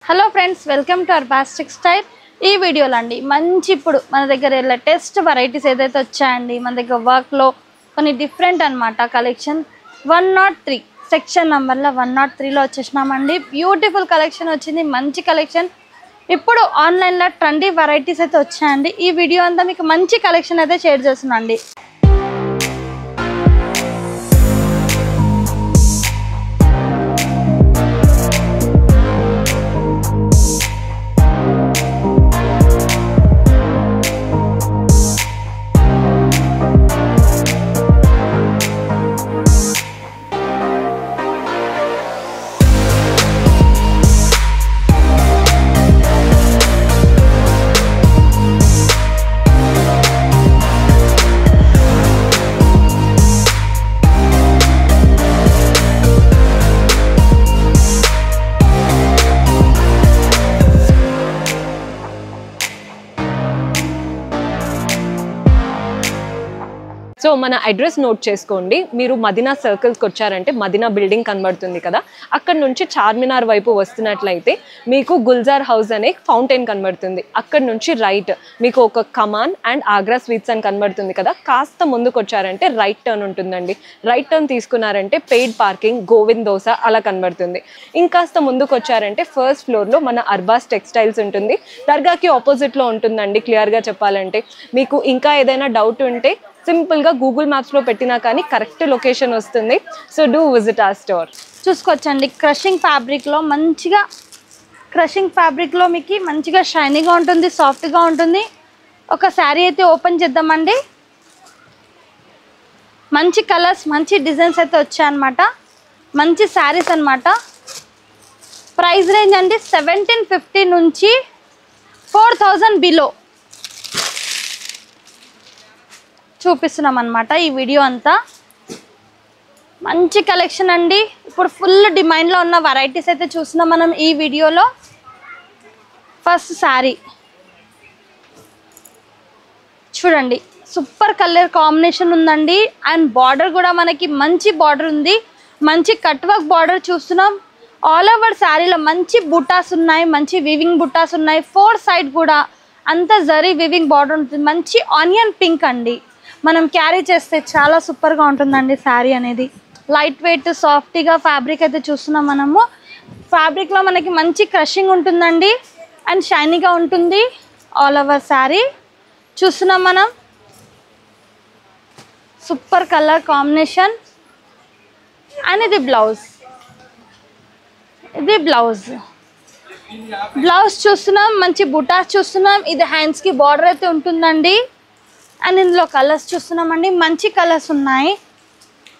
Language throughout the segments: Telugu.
Hello friends, welcome to our బాస్టిక్ స్టైల్. ఈ వీడియోలో అండి మంచి ఇప్పుడు మన దగ్గర లేటెస్ట్ వెరైటీస్ ఏదైతే వచ్చాయండి, మన దగ్గర వర్క్లో కొన్ని డిఫరెంట్ అనమాట కలెక్షన్. 103 సెక్షన్ నెంబర్లో 103లో వచ్చేసినామండి. బ్యూటిఫుల్ కలెక్షన్ వచ్చింది, మంచి కలెక్షన్. ఇప్పుడు ఆన్లైన్లో ట్రెండీ వెరైటీస్ అయితే వచ్చాయండి. ఈ వీడియో అంతా మీకు మంచి కలెక్షన్ అయితే షేర్ చేస్తున్నాండి. సో మన అడ్రస్ నోట్ చేసుకోండి. మీరు మదీనా సర్కిల్స్కి వచ్చారంటే మదీనా బిల్డింగ్ కనబడుతుంది కదా, అక్కడ నుంచి చార్మినార్ వైపు వస్తున్నట్లయితే మీకు గుల్జార్ హౌస్ అనే ఫౌంటైన్ కనబడుతుంది. అక్కడ నుంచి రైట్ మీకు ఒక కమాన్ అండ్ ఆగ్రా స్వీట్స్ అని కనబడుతుంది కదా, కాస్త ముందుకు వచ్చారంటే రైట్ టర్న్ ఉంటుందండి. రైట్ టర్న్ తీసుకున్నారంటే పెయిడ్ పార్కింగ్, గోవింద్ దోస అలా కనబడుతుంది. ఇంకాస్త ముందుకు వచ్చారంటే ఫస్ట్ ఫ్లోర్లో మన అర్బాస్ టెక్స్టైల్స్ ఉంటుంది. దర్గాకి ఆపోజిట్లో ఉంటుందండి. క్లియర్గా చెప్పాలంటే మీకు ఇంకా ఏదైనా డౌట్ ఉంటే సింపుల్గా గూగుల్ మ్యాప్స్లో పెట్టినా కానీ కరెక్ట్ లొకేషన్ వస్తుంది. సో డూ విజిట్ ఆ స్టోర్. చూసుకోవచ్చండి, క్రషింగ్ ఫ్యాబ్రిక్లో మీకు మంచిగా షైనీగా ఉంటుంది, సాఫ్ట్గా ఉంటుంది. ఒక శారీ అయితే ఓపెన్ చేద్దామండి. మంచి కలర్స్, మంచి డిజైన్స్ అయితే వచ్చాయన్నమాట. మంచి శారీస్ అన్నమాట. ప్రైస్ రేంజ్ అండి 1750 నుంచి 4000 బిలో చూపిస్తున్నాం అన్నమాట. ఈ వీడియో అంతా మంచి కలెక్షన్ అండి. ఇప్పుడు ఫుల్ డిమాండ్లో ఉన్న వెరైటీస్ అయితే చూస్తున్నాం మనం ఈ వీడియోలో. ఫస్ట్ శారీ చూడండి, సూపర్ కలర్ కాంబినేషన్ ఉందండి. అండ్ బార్డర్ కూడా మనకి మంచి బార్డర్ ఉంది, మంచి కట్ వర్క్ బార్డర్ చూస్తున్నాం. ఆల్ ఓవర్ శారీలో మంచి బుటాస్ ఉన్నాయి, మంచి వివింగ్ బుటాస్ ఉన్నాయి. 4 సైడ్ కూడా అంతా జరీ వివింగ్ బార్డర్ ఉంటుంది. మంచి ఆనియన్ పింక్ అండి. మనం క్యారీ చేస్తే చాలా సూపర్గా ఉంటుందండి శారీ అనేది. లైట్ వెయిట్ సాఫ్ట్గా ఫ్యాబ్రిక్ అయితే చూస్తున్నాం మనము. ఫ్యాబ్రిక్లో మనకి మంచి క్రషింగ్ ఉంటుందండి అండ్ షైనీగా ఉంటుంది. ఆల్ ఓవర్ శారీ చూస్తున్నాం మనం. Super colour combination. అండ్ ఇది బ్లౌజ్ చూస్తున్నాం. మంచి బుటాస్ చూస్తున్నాం. ఇది హ్యాండ్స్కి బార్డర్ అయితే ఉంటుందండి. అండ్ ఇందులో కలర్స్ చూస్తున్నామండి. మంచి కలర్స్ ఉన్నాయి,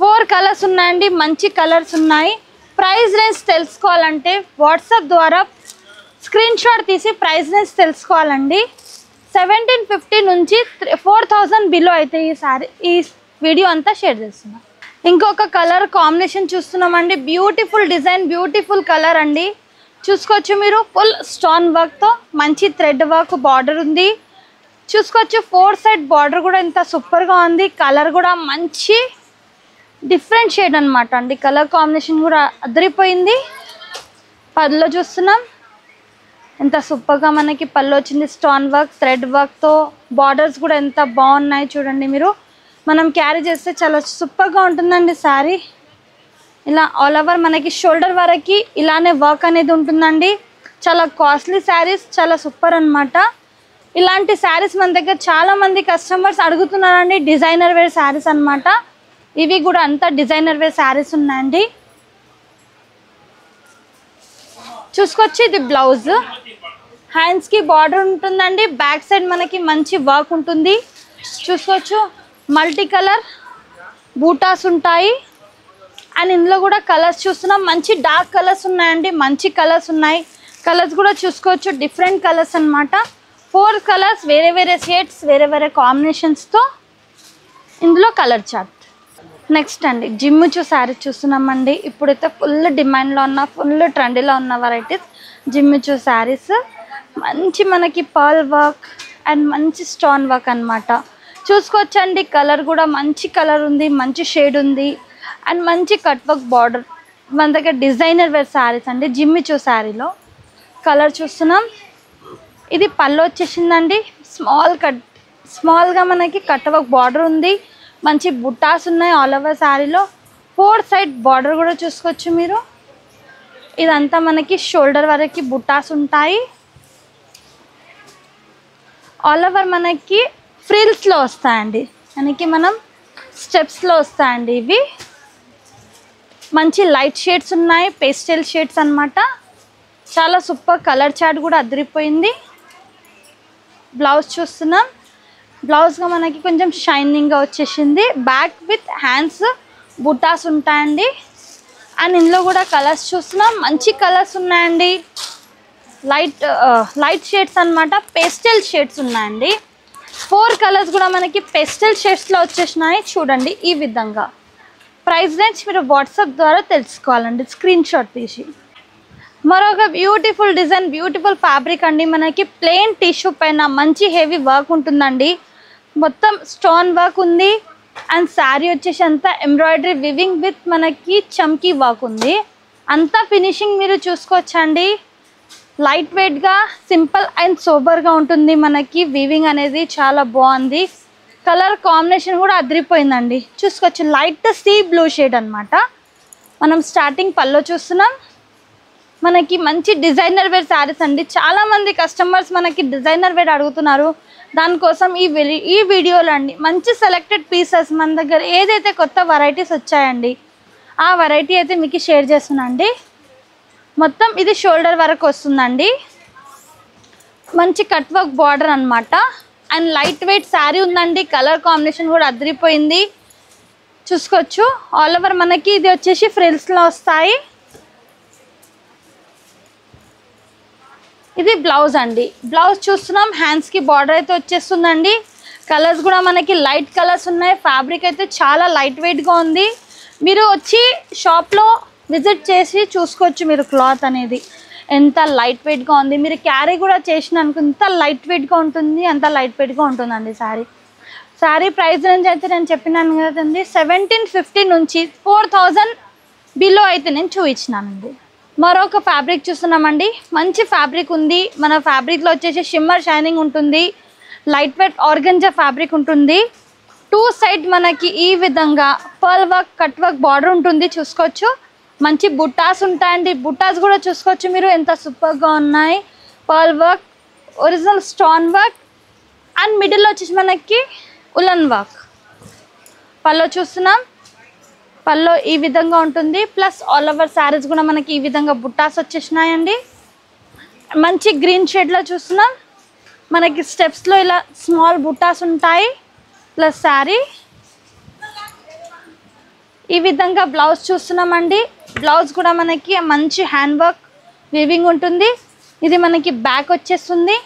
4 కలర్స్ ఉన్నాయండి. మంచి కలర్స్ ఉన్నాయి. ప్రైస్ రేంజ్ తెలుసుకోవాలంటే వాట్సాప్ ద్వారా స్క్రీన్ షాట్ తీసి ప్రైస్ రేంజ్ తెలుసుకోవాలండి. 1750 నుంచి 4000 బిలో అయితే ఈ వీడియో అంతా షేర్ చేస్తున్నాం. ఇంకొక కలర్ కాంబినేషన్ చూస్తున్నామండి. బ్యూటిఫుల్ డిజైన్, బ్యూటిఫుల్ కలర్ అండి. చూసుకోవచ్చు మీరు. ఫుల్ స్టోన్ వర్క్తో మంచి థ్రెడ్ వర్క్ బార్డర్ ఉంది. చూసుకోవచ్చు 4 సైడ్ బార్డర్ కూడా ఎంత సూపర్గా ఉంది. కలర్ కూడా మంచి డిఫరెంట్ షేడ్ అనమాట అండి. కలర్ కాంబినేషన్ కూడా అదిరిపోయింది. పళ్ళు చూస్తున్నాం ఎంత సూపర్గా మనకి పళ్ళు వచ్చింది. స్టోన్ వర్క్, థ్రెడ్ వర్క్తో బార్డర్స్ కూడా ఎంత బాగున్నాయి చూడండి మీరు. మనం క్యారీ చేస్తే చాలా సూపర్గా ఉంటుందండి శారీ. ఇలా ఆల్ ఓవర్ మనకి షోల్డర్ వరకు ఇలానే వర్క్ అనేది ఉంటుందండి. చాలా కాస్ట్లీ శారీస్, చాలా సూపర్ అనమాట. ఇలాంటి శారీస్ మన దగ్గర చాలా మంది కస్టమర్స్ అడుగుతున్నారండి. డిజైనర్ వేర్ శారీస్ అనమాట. ఇవి కూడా అంతా డిజైనర్ వేర్ శారీస్ ఉన్నాయండి. చూసుకోవచ్చు, ఇది బ్లౌజ్. హ్యాండ్స్కి బార్డర్ ఉంటుందండి. బ్యాక్ సైడ్ మనకి మంచి వర్క్ ఉంటుంది. చూసుకోవచ్చు మల్టీ కలర్ బూటాస్ ఉంటాయి. అండ్ ఇందులో కూడా కలర్స్ చూస్తున్నాం. మంచి డార్క్ కలర్స్ ఉన్నాయండి, మంచి కలర్స్ ఉన్నాయి. కలర్స్ కూడా చూసుకోవచ్చు, డిఫరెంట్ కలర్స్ అనమాట. 4 కలర్స్, వేరే వేరే షేడ్స్, వేరే వేరే కాంబినేషన్స్తో ఇందులో కలర్ చార్ట్. నెక్స్ట్ అండి జిమ్మిచూ శారీ చూస్తున్నామండి. ఇప్పుడైతే ఫుల్ డిమాండ్లో ఉన్న, ఫుల్ ట్రెండీలో ఉన్న వెరైటీస్ జిమ్మిచూ శారీస్. మంచి మనకి పర్ల్ వర్క్ అండ్ మంచి స్టోన్ వర్క్ అనమాట. చూసుకోవచ్చండి, కలర్ కూడా మంచి కలర్ ఉంది, మంచి షేడ్ ఉంది. అండ్ మంచి కట్ వర్క్ బార్డర్. మన దగ్గర డిజైనర్ వేర్ శారీస్ అండి జిమ్మిచూ శారీలో. కలర్ చూస్తున్నాం. ఇది పళ్ళు వచ్చేసిందండి. స్మాల్గా మనకి కట్ వర్క్ బార్డర్ ఉంది. మంచి బుట్టాస్ ఉన్నాయి ఆల్ ఓవర్ శారీలో. 4 సైడ్ బార్డర్ కూడా చూసుకోవచ్చు మీరు. ఇదంతా మనకి షోల్డర్ వరకు బుట్టాస్ ఉంటాయి. ఆల్ ఓవర్ మనకి ఫ్రిల్స్లో వస్తాయండి. మనకి మనం స్టెప్స్లో వస్తాయండి. ఇవి మంచి లైట్ షేడ్స్ ఉన్నాయి, పేస్టల్ షేడ్స్ అన్నమాట. చాలా సూపర్ కలర్ చార్ట్ కూడా అదిరిపోయింది. బ్లౌజ్ చూస్తున్నాం. బ్లౌజ్గా మనకి కొంచెం షైనింగ్గా వచ్చేసింది. బ్యాక్ విత్ హ్యాండ్స్ బుటాస్ ఉంటాయండి. అండ్ ఇందులో కూడా కలర్స్ చూస్తున్నాం. మంచి కలర్స్ ఉన్నాయండి. లైట్ షేడ్స్ అన్నమాట. పేస్టల్ షేడ్స్ ఉన్నాయండి. 4 కలర్స్ కూడా మనకి పేస్టల్ షేడ్స్లో వచ్చేసినాయి. చూడండి ఈ విధంగా. ప్రైస్ రేంజ్ మీరు వాట్సాప్ ద్వారా తెలుసుకోవాలండి, స్క్రీన్ షాట్ తీసి. మరొక బ్యూటిఫుల్ డిజైన్, బ్యూటిఫుల్ ఫ్యాబ్రిక్ అండి. మనకి ప్లెయిన్ టిష్యూ పైన మంచి హెవీ వర్క్ ఉంటుందండి. మొత్తం స్టోన్ వర్క్ ఉంది. అండ్ శారీ వచ్చేసి అంతా ఎంబ్రాయిడరీ వివింగ్ విత్ మనకి చమ్కీ వర్క్ ఉంది. అంతా ఫినిషింగ్ మీరు చూసుకోవచ్చండి. లైట్ వెయిట్గా, సింపుల్ అండ్ సోబర్గా ఉంటుంది. మనకి వీవింగ్ అనేది చాలా బాగుంది. కలర్ కాంబినేషన్ కూడా అదిరిపోయిందండి. చూసుకోవచ్చు లైట్ సీ బ్లూ షేడ్ అన్నమాట. మనం స్టార్టింగ్ పల్లో చూస్తున్నాం. మనకి మంచి డిజైనర్ వేర్ శారీస్ అండి. చాలామంది కస్టమర్స్ మనకి డిజైనర్ వేర్ అడుగుతున్నారు. దానికోసం ఈ వీడియోలో అండి మంచి సెలెక్టెడ్ పీసెస్ మన దగ్గర ఏదైతే కొత్త వెరైటీస్ వచ్చాయండి ఆ వెరైటీ అయితే మీకు షేర్ చేస్తున్నానండి. మొత్తం ఇది షోల్డర్ వరకు వస్తుందండి. మంచి కట్ వర్క్ బార్డర్ అన్నమాట. అండ్ లైట్ వెయిట్ శారీ ఉందండి. కలర్ కాంబినేషన్ కూడా అదిరిపోయింది. చూసుకోవచ్చు ఆల్ ఓవర్ మనకి ఇది వచ్చేసి ఫ్రిల్స్లో వస్తాయి. ఇది బ్లౌజ్ అండి. బ్లౌజ్ చూస్తున్నాం. హ్యాండ్స్కి బార్డర్ అయితే వచ్చేస్తుందండి. కలర్స్ కూడా మనకి లైట్ కలర్స్ ఉన్నాయి. ఫ్యాబ్రిక్ అయితే చాలా లైట్ వెయిట్గా ఉంది. మీరు వచ్చి షాప్లో విజిట్ చేసి చూసుకోవచ్చు మీరు క్లాత్ అనేది ఎంత లైట్ వెయిట్గా ఉంది. మీరు క్యారీ కూడా చేసిన ఎంత లైట్ వెయిట్గా ఉంటుంది, అంత లైట్ వెయిట్గా ఉంటుందండి శారీ ప్రైస్ రేంజ్ అయితే నేను చెప్పినాను కదండి 1750 నుంచి 4000 బిలో అయితే నేను చూపించినానండి. మరొక ఫ్యాబ్రిక్ చూస్తున్నామండి. మంచి ఫ్యాబ్రిక్ ఉంది. మన ఫ్యాబ్రిక్లో వచ్చేసి షిమ్మర్ షైనింగ్ ఉంటుంది. లైట్ వెయిట్ ఆర్గంజా ఫ్యాబ్రిక్ ఉంటుంది. 2 సైడ్ మనకి ఈ విధంగా pearl work, cut work border ఉంటుంది. చూసుకోవచ్చు మంచి బుట్టాస్ ఉంటాయండి. బుట్టాస్ కూడా చూసుకోవచ్చు మీరు ఎంత సూపర్గా ఉన్నాయి. Pearl work, original stone work and మిడిల్లో వచ్చేసి మనకి ఉలన్ వర్క్. పల్లో చూస్తున్నాం. పల్లో ఈ విధంగా ఉంటుంది. ప్లస్ ఆల్ ఓవర్ శారీస్ కూడా మనకి ఈ విధంగా బుట్టాస్ వచ్చేసినాయండి. మంచి గ్రీన్ షేడ్లో చూస్తున్నాం. మనకి స్టెప్స్లో ఇలా స్మాల్ బుట్టాస్ ఉంటాయి. ప్లస్ శారీ ఈ విధంగా బ్లౌజ్ చూస్తున్నామండి. బ్లౌజ్ కూడా మనకి మంచి హ్యాండ్ వర్క్ వీవింగ్ ఉంటుంది. ఇది మనకి బ్యాక్ వచ్చేస్తుంది.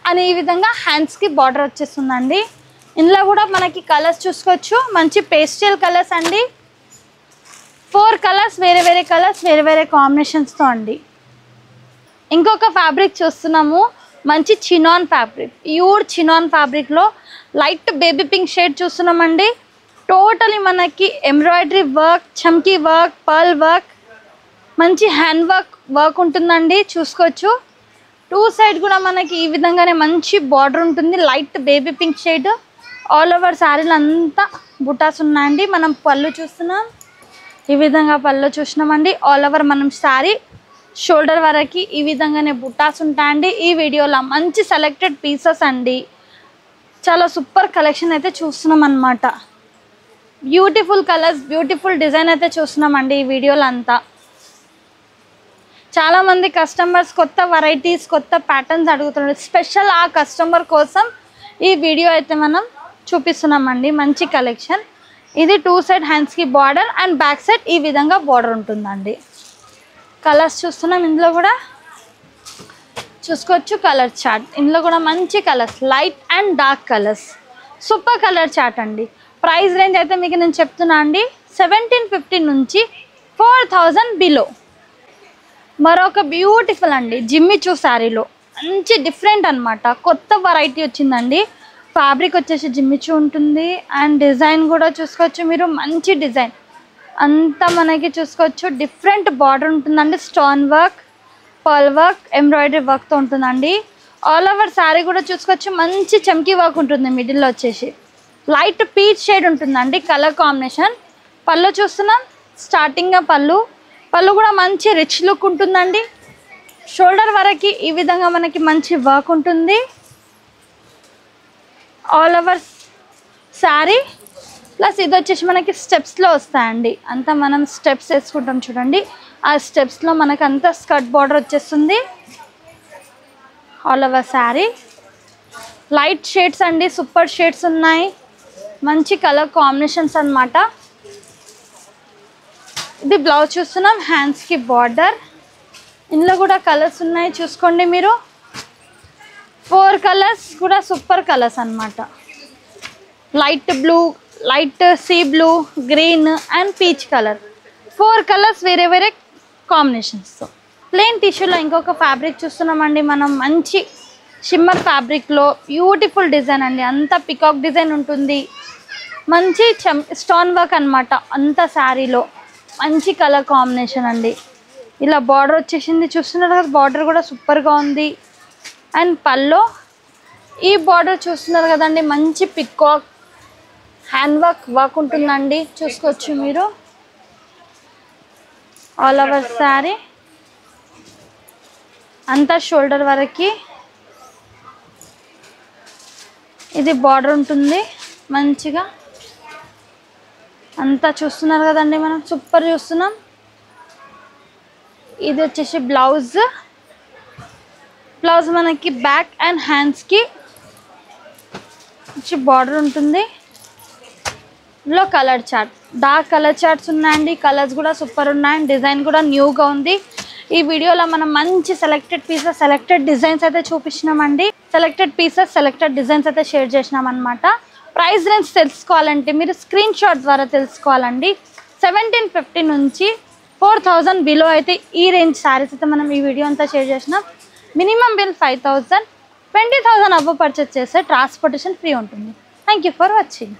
అని ఈ విధంగా హ్యాండ్స్కి బార్డర్ వచ్చేస్తుందండి. ఇందులో కూడా మనకి కలర్స్ చూసుకోవచ్చు. మంచి పేస్టల్ కలర్స్ అండి. 4 కలర్స్, వేరే వేరే కలర్స్, వేరే వేరే కాంబినేషన్స్తో అండి. ఇంకొక ఫ్యాబ్రిక్ చూస్తున్నాము. మంచి చినాన్ ఫ్యాబ్రిక్, ప్యూర్ చినాన్ ఫ్యాబ్రిక్లో లైట్ బేబీ పింక్ షేడ్ చూస్తున్నామండి. టోటలీ మనకి ఎంబ్రాయిడరీ వర్క్, చమ్కీ వర్క్, పర్ల్ వర్క్, మంచి హ్యాండ్ వర్క్ ఉంటుందండి. చూసుకోవచ్చు 2 సైడ్ కూడా మనకి ఈ విధంగానే మంచి బార్డర్ ఉంటుంది. Light baby pink shade. All over శారీలు అంతా బుటాస్ ఉన్నాయండి. మనం పళ్ళు చూస్తున్నాం. ఈ విధంగా పళ్ళు చూసినామండి. ఆల్ ఓవర్ మనం శారీ షోల్డర్ వరకు ఈ విధంగానే బుటాస్ ఉంటాయండి. ఈ వీడియోలో మంచి సెలెక్టెడ్ పీసెస్ అండి. చాలా సూపర్ కలెక్షన్ అయితే చూస్తున్నాం అన్నమాట. బ్యూటిఫుల్ కలర్స్, బ్యూటిఫుల్ డిజైన్ అయితే చూస్తున్నామండి ఈ వీడియోలో అంతా. చాలామంది కస్టమర్స్ కొత్త వెరైటీస్, కొత్త ప్యాటర్న్స్ అడుగుతున్నారు. స్పెషల్ ఆ కస్టమర్ కోసం ఈ వీడియో అయితే మనం చూపిస్తున్నామండి. మంచి కలెక్షన్. ఇది 2 సైడ్ హ్యాండ్స్కి బార్డర్ అండ్ బ్యాక్ సైడ్ ఈ విధంగా బార్డర్ ఉంటుందండి. కలర్స్ చూస్తున్నాం. ఇందులో కూడా చూసుకోవచ్చు కలర్ చార్ట్. ఇందులో కూడా మంచి colours, light and dark colours, super colour chart అండి. ప్రైస్ రేంజ్ అయితే మీకు నేను చెప్తున్నా అండి 1750 నుంచి 4000 బిలో. మరొక బ్యూటిఫుల్ అండి జిమ్మిచూ శారీలో మంచి డిఫరెంట్ అన్నమాట. కొత్త వెరైటీ వచ్చిందండి. ఫ్యాబ్రిక్ వచ్చేసి జిమ్మిచూ ఉంటుంది. అండ్ డిజైన్ కూడా చూసుకోవచ్చు మీరు. మంచి డిజైన్ అంతా మనకి చూసుకోవచ్చు. డిఫరెంట్ బార్డర్ ఉంటుందండి. Stone work pearl work embroidery వర్క్తో ఉంటుందండి. ఆల్ ఓవర్ శారీ కూడా చూసుకోవచ్చు, మంచి చమ్కీ వర్క్ ఉంటుంది. మిడిల్లో వచ్చేసి లైట్ పీచ్ షేడ్ ఉంటుందండి కలర్ కాంబినేషన్. పళ్ళు చూస్తున్నాం, స్టార్టింగ్గా పళ్ళు కూడా మంచి రిచ్ లుక్ ఉంటుందండి. షోల్డర్ వరకు ఈ విధంగా మనకి మంచి వర్క్ ఉంటుంది. ఆల్ ఓవర్ శారీ ప్లస్ ఇది వచ్చేసి మనకి స్టెప్స్లో వస్తాయండి. అంతా మనం స్టెప్స్ వేసుకుంటాం చూడండి, ఆ స్టెప్స్లో మనకు అంతా స్కర్ట్ బార్డర్ వచ్చేస్తుంది. All over sari light shades అండి, సూపర్ షేడ్స్ ఉన్నాయి, మంచి కలర్ కాంబినేషన్స్ అన్నమాట. ఇది బ్లౌజ్ చూస్తున్నాం, హ్యాండ్స్కి బార్డర్. ఇందులో కూడా కలర్స్ ఉన్నాయి చూసుకోండి మీరు. 4 కలర్స్ కూడా సూపర్ కలర్స్ అన్నమాట. Light blue, light sea blue, green and peach colour. 4 colours వేరే వేరే కాంబినేషన్స్తో. ప్లెయిన్ టిష్యూలో ఇంకొక ఫ్యాబ్రిక్ చూస్తున్నామండి మనం. మంచి షిమ్మర్ ఫ్యాబ్రిక్లో బ్యూటిఫుల్ డిజైన్ అండి. అంతా పికాక్ డిజైన్ ఉంటుంది, మంచి స్టోన్ వర్క్ అన్నమాట. అంత శారీలో మంచి కలర్ కాంబినేషన్ అండి. ఇలా బార్డర్ వచ్చేసింది చూస్తున్నారు కదా, బార్డర్ కూడా సూపర్గా ఉంది. అండ్ పల్లో ఈ బార్డర్ చూస్తున్నారు కదండి, మంచి పికాక్ హ్యాండ్ వర్క్ ఉంటుందండి, చూసుకోవచ్చు మీరు. ఆల్ ఓవర్ శారీ అంతా షోల్డర్ వరకు ఇది బార్డర్ ఉంటుంది మంచిగా. అంతా చూస్తున్నారు కదండి, మనం సూపర్ చూస్తున్నాం. ఇది వచ్చేసి బ్లౌజ్ మనకి బ్యాక్ అండ్ హ్యాండ్స్కి వచ్చి బార్డర్ ఉంటుంది. ఇందులో colour chart, dark colour charts ఉన్నాయండి. కలర్స్ కూడా సూపర్ ఉన్నాయి, డిజైన్ కూడా న్యూగా ఉంది. ఈ వీడియోలో మనం మంచి సెలెక్టెడ్ పీసెస్, సెలెక్టెడ్ డిజైన్స్ అయితే చూపించినామండి. సెలెక్టెడ్ పీసెస్, సెలెక్టెడ్ డిజైన్స్ అయితే షేర్ చేసినాం అనమాట. ప్రైస్ రేంజ్ తెలుసుకోవాలంటే మీరు స్క్రీన్ షాట్ ద్వారా తెలుసుకోవాలండి. 1750 నుంచి 4000 బిలో అయితే ఈ రేంజ్ శారీస్ అయితే మనం ఈ వీడియో అంతా షేర్ చేసినాం. మినిమం బిల్ 5000, 20,000 అబవ్ పర్చేస్ చేస్తే ట్రాన్స్పోర్టేషన్ ఫ్రీ ఉంటుంది. Thank you for watching.